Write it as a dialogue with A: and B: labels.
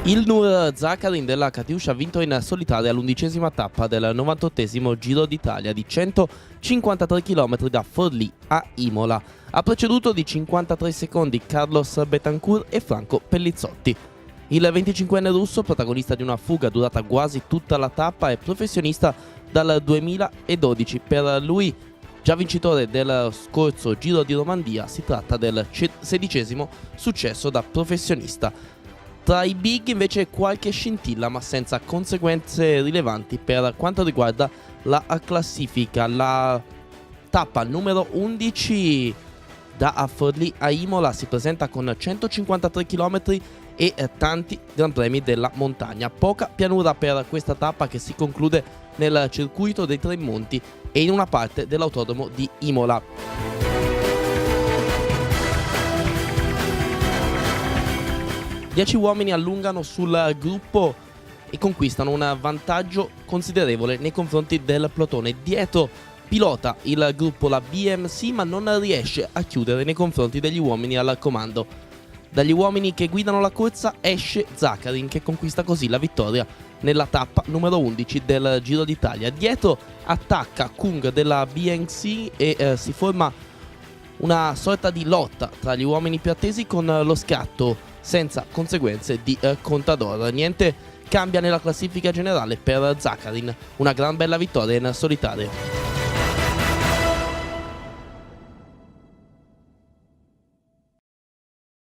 A: Il Nur Zakarin della Katyusha ha vinto in solitaria l'11ª tappa del 98esimo Giro d'Italia di 153 km da Forlì a Imola. Ha preceduto di 53 secondi Carlos Betancourt e Franco Pellizzotti. Il 25enne russo, protagonista di una fuga durata quasi tutta la tappa, è professionista dal 2012. Per lui, già vincitore del scorso Giro di Romandia, si tratta del 16° successo da professionista. Tra i big invece qualche scintilla, ma senza conseguenze rilevanti per quanto riguarda la classifica. La tappa numero 11 da Forlì a Imola si presenta con 153 km e tanti gran premi della montagna. Poca pianura per questa tappa, che si conclude nel circuito dei Tre Monti e in una parte dell'autodromo di Imola. 10 uomini allungano sul gruppo e conquistano un vantaggio considerevole nei confronti del plotone. Dietro pilota il gruppo la BMC, ma non riesce a chiudere nei confronti degli uomini al comando. Dagli uomini che guidano la corsa esce Zakarin, che conquista così la vittoria nella tappa numero 11 del Giro d'Italia. Dietro attacca Kung della BMC e si forma una sorta di lotta tra gli uomini più attesi, con lo scatto senza conseguenze di Contador. Niente cambia nella classifica generale per Zakarin, una gran bella vittoria in solitaria.